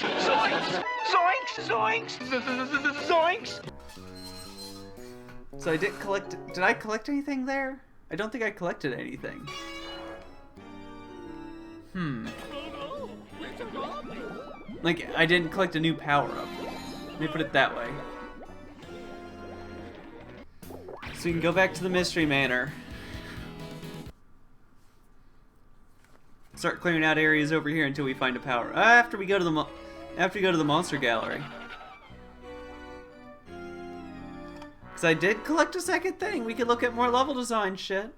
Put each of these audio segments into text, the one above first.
Zoinks! Zoinks! Zoinks! Zoinks! So I didn't collect... Did I collect anything there? I don't think I collected anything. Like, I didn't collect a new power-up. Let me put it that way. So we can go back to the Mystery Manor. Start clearing out areas over here until we find a power. After we go to the Monster Gallery. Because I did collect a second thing. We could look at more level design shit.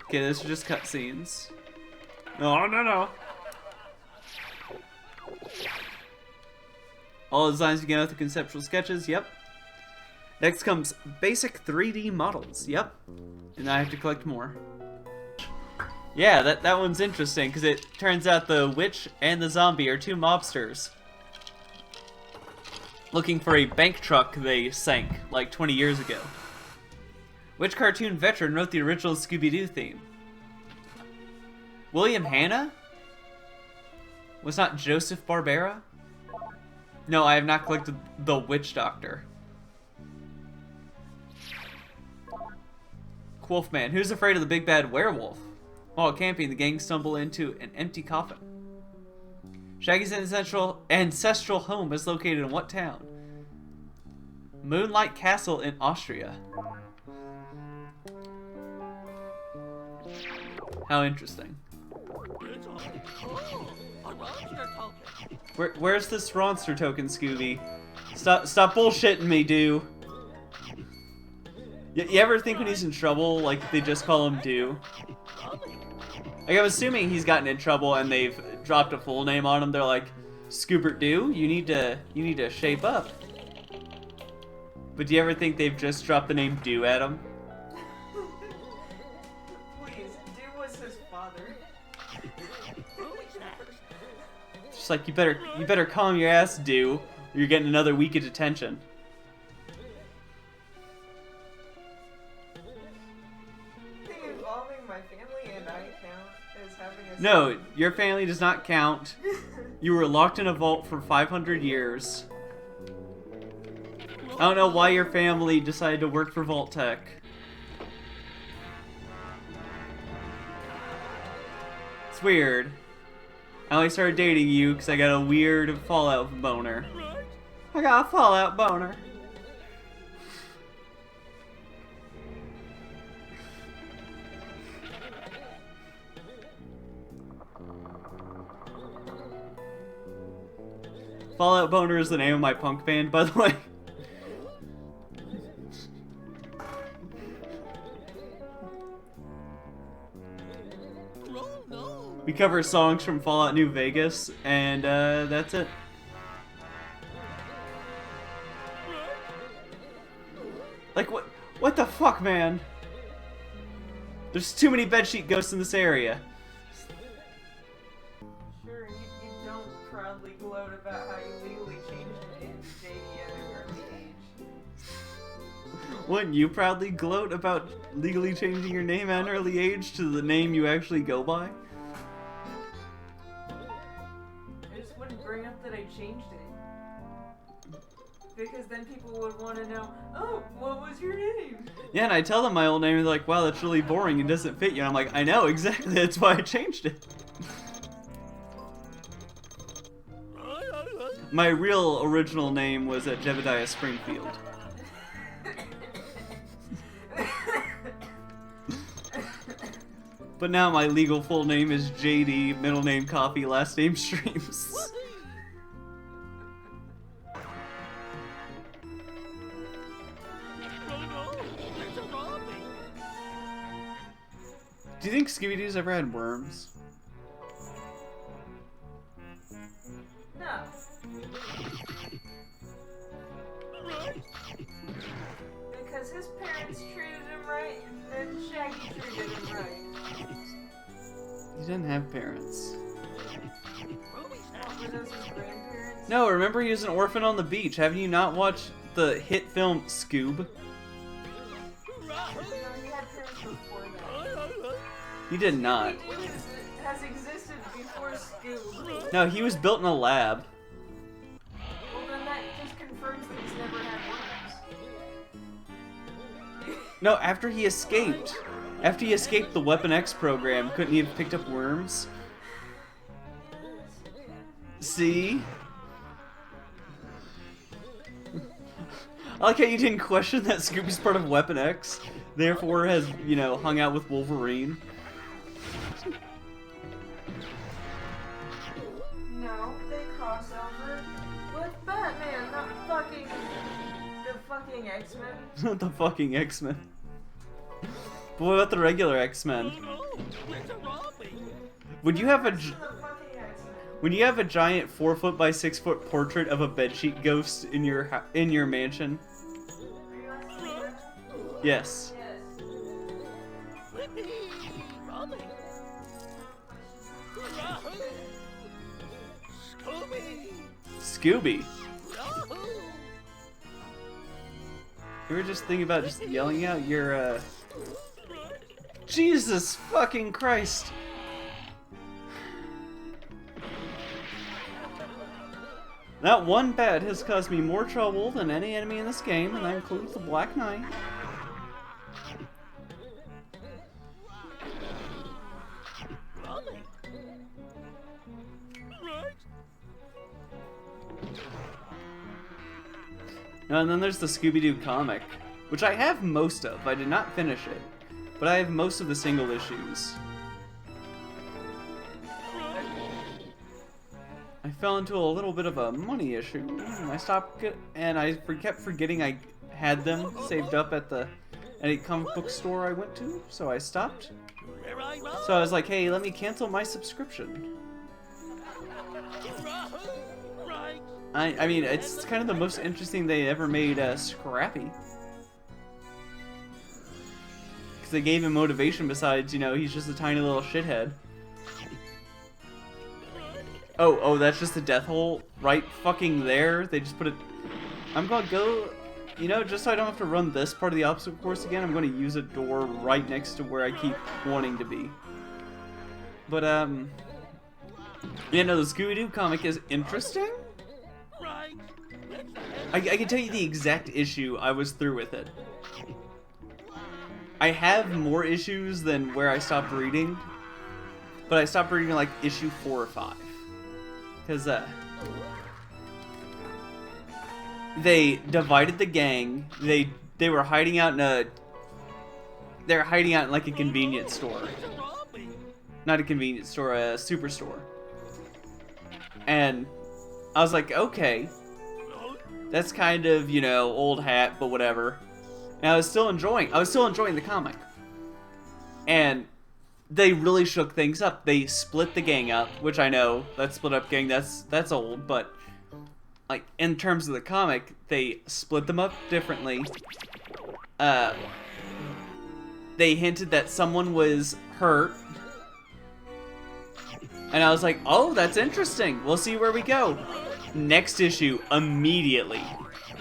Okay, those are just cutscenes. No, no, no. All designs begin with the conceptual sketches. Yep. Next comes basic 3D models. Yep. And I have to collect more. Yeah, that one's interesting because it turns out the witch and the zombie are two mobsters looking for a bank truck they sank like 20 years ago. Which cartoon veteran wrote the original Scooby-Doo theme? William Hanna? Was not Joseph Barbera? No, I have not collected the Witch Doctor. Wolfman. Who's afraid of the big bad werewolf? While camping, the gang stumble into an empty coffin. Shaggy's ancestral home is located in what town? Moonlight Castle in Austria. How interesting. Where's this Ronster token, Scooby? Stop bullshitting me, Do. You ever think when he's in trouble, like, they just call him Do? Like, I'm assuming he's gotten in trouble and they've dropped a full name on him. They're like, Scoobert Do, you need to shape up. But do you ever think they've just dropped the name Do at him? Please, Do was his father. Just like, you better calm your ass, Do, or you're getting another week of detention. Involving my family and I count as having a... No, your family does not count. You were locked in a vault for 500 years. I don't know why your family decided to work for Vault Tech. It's weird. I only started dating you because I got a weird Fallout boner. I got a Fallout boner. Fallout Boner is the name of my punk band, by the way. We cover songs from Fallout New Vegas, and that's it. Like, what the fuck, man? There's too many bedsheet ghosts in this area. Sure, you don't proudly gloat about how you legally changed it in JD at an early age. Wouldn't you proudly gloat about legally changing your name at an early age to the name you actually go by? I just wouldn't bring up that I changed it. Because then people would want to know, oh, what was your name? Yeah, and I tell them my old name, and they're like, wow, that's really boring and doesn't fit you. And I'm like, I know, exactly, that's why I changed it. My real original name was Jebediah Springfield. But now my legal full name is JD, middle name Coffee, last name Streams. Do you think Scooby-Doo's ever had worms? No. Because his parents treated him right, and then Shaggy treated him right. He didn't have parents. Were those his grandparents? No, remember he was an orphan on the beach. Haven't you not watched the hit film Scoob? he had parents before that. He did not. Has existed before Scoob. No, he was built in a lab. Well, then that just confirms that he's never had worms. No, after he escaped. After he escaped the Weapon X program, couldn't he have picked up worms? See? I like how you didn't question that Scooby's part of Weapon X, therefore has, you know, hung out with Wolverine. No, they cross over with Batman, not the fucking X-Men. Not the fucking X-Men. But what about the regular X-Men? Would you have a giant 4-foot by 6-foot portrait of a bedsheet ghost in your mansion? Yes. Scooby. You were just thinking about just yelling out your Jesus fucking Christ. That one bat has caused me more trouble than any enemy in this game, and that includes the Black Knight. And then there's the Scooby-Doo comic, which I have most of. I did not finish it, but I have most of the single issues. I fell into a little bit of a money issue. I kept forgetting I had them saved up at a comic book store I went to, so I stopped. So I was like, hey, let me cancel my subscription. I mean, it's kind of the most interesting they ever made Scrappy. Because they gave him motivation besides, you know, he's just a tiny little shithead. Oh, that's just a death hole right fucking there. They just put it... I'm gonna go... You know, just so I don't have to run this part of the obstacle course again, I'm gonna use a door right next to where I keep wanting to be. But, yeah, no, the Scooby-Doo comic is interesting. I can tell you the exact issue I was through with it. I have more issues than where I stopped reading, but I stopped reading like issue 4 or 5. Because, they divided the gang. They were hiding out in they're hiding out in like a convenience store. Not a convenience store, a superstore. And I was like, okay. That's kind of, you know, old hat, but whatever. And I was still enjoying the comic. And they really shook things up. They split the gang up, which I know, that split up gang, that's old, but like in terms of the comic, they split them up differently. They hinted that someone was hurt. And I was like, oh, that's interesting. We'll see where we go. Next issue, immediately.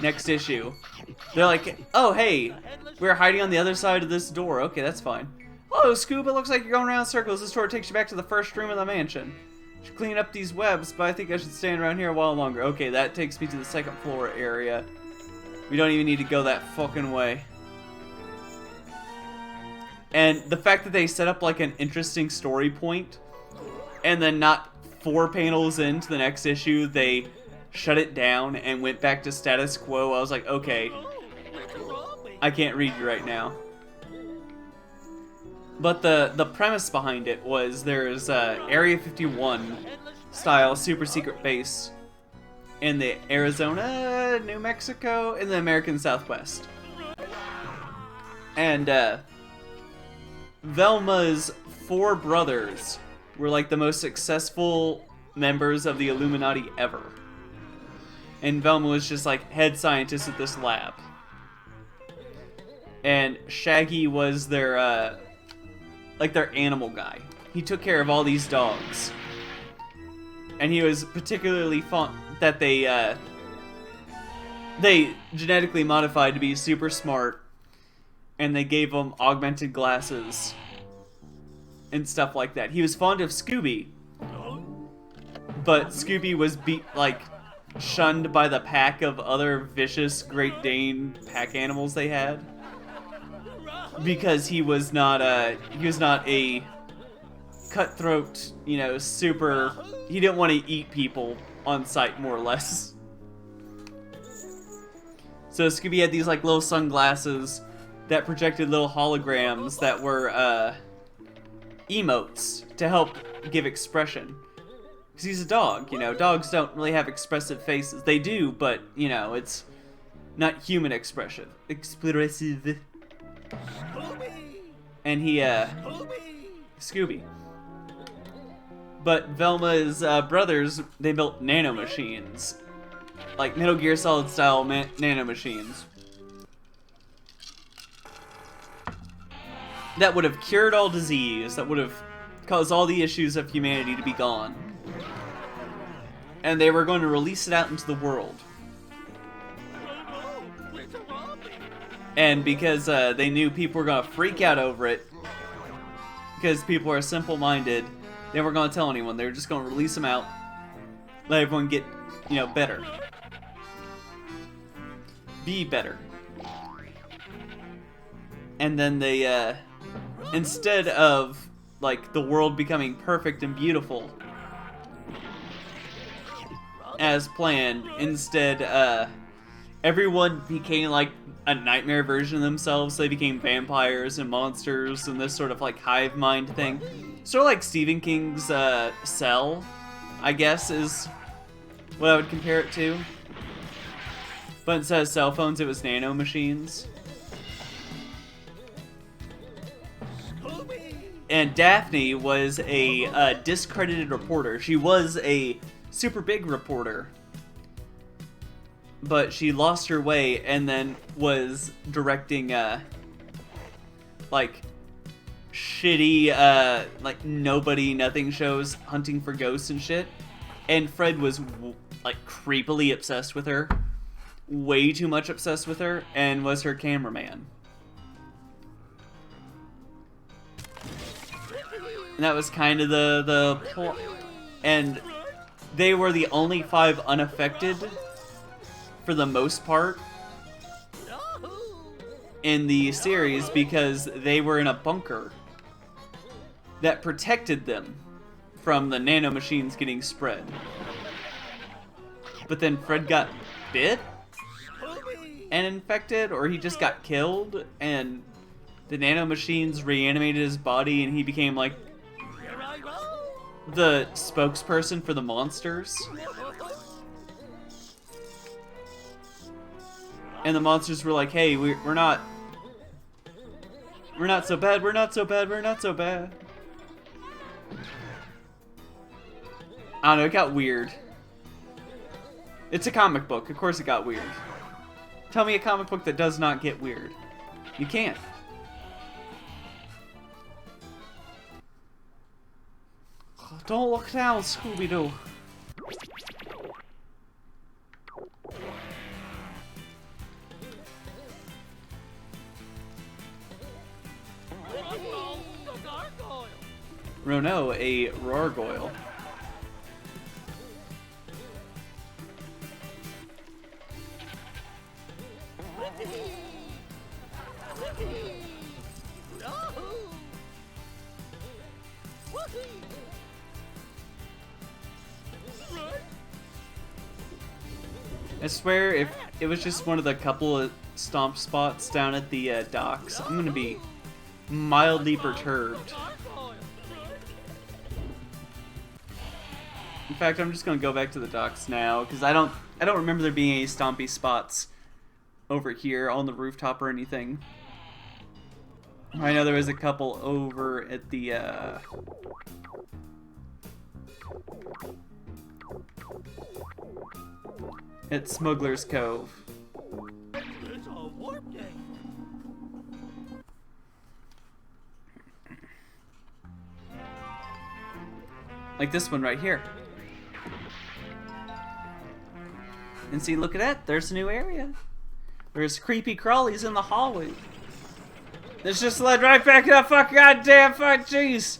Next issue. They're like, oh, hey, we're hiding on the other side of this door. Okay, that's fine. Oh, Scoob, it looks like you're going around in circles. This door takes you back to the first room of the mansion. Should clean up these webs, but I think I should stand around here a while longer. Okay, that takes me to the second floor area. We don't even need to go that fucking way. And the fact that they set up like an interesting story point, and then not 4 panels into the next issue, they shut it down and went back to status quo. I was like, okay, I can't read you right now. But the premise behind it was there's Area 51 style super secret base in the Arizona, New Mexico, in the American Southwest. And Velma's 4 brothers were like the most successful members of the Illuminati ever. And Velma was just like head scientist at this lab. And Shaggy was their like their animal guy. He took care of all these dogs. And he was particularly fond that they genetically modified to be super smart and they gave him augmented glasses and stuff like that. He was fond of Scooby, but Scooby was shunned by the pack of other vicious Great Dane pack animals they had, because he was not a cutthroat, super. He didn't want to eat people on sight, more or less. So Scooby had these little sunglasses that projected little holograms that were emotes to help give expression. Because he's a dog, dogs don't really have expressive faces. They do, but, it's not human expressive. Expressive. And he, Scooby. But Velma's brothers, they built nanomachines. Like Metal Gear Solid style nanomachines. That would have cured all disease, that would have caused all the issues of humanity to be gone. And they were going to release it out into the world. And because they knew people were going to freak out over it, because people are simple-minded, they weren't going to tell anyone. They were just going to release them out, let everyone get, better. Be better. And then they, instead of, the world becoming perfect and beautiful, as planned, instead, everyone became, a nightmare version of themselves. They became vampires and monsters and this sort of, hive mind thing. Sort of like Stephen King's, Cell, I guess, is what I would compare it to. But instead of cell phones, it was nanomachines. And Daphne was a discredited reporter. She was a super big reporter, but she lost her way and then was directing shitty nobody nothing shows, hunting for ghosts and shit. And Fred was creepily obsessed with her, way too much obsessed with her, and was her cameraman. And that was kind of the plot. And they were the only 5 unaffected, for the most part, in the series, because they were in a bunker that protected them from the nanomachines getting spread. But then Fred got bit and infected, or he just got killed, and the nanomachines reanimated his body, and he became the spokesperson for the monsters. And the monsters were like, hey, we're not so bad, we're not so bad, we're not so bad. I don't know, it got weird. It's a comic book, of course it got weird. Tell me a comic book that does not get weird. You can't. Don't look down, Scooby-Doo. Rono, a Rorgoyle. I swear, if it was just one of the couple of stomp spots down at the docks, I'm gonna be mildly perturbed. In fact, I'm just gonna go back to the docks now, because I don't remember there being any stompy spots over here on the rooftop or anything. I know there was a couple over at the at Smuggler's Cove. Like this one right here. And see, look at that, there's a new area. There's creepy crawlies in the hallway. This just led right back to that fuck goddamn fuck jeez.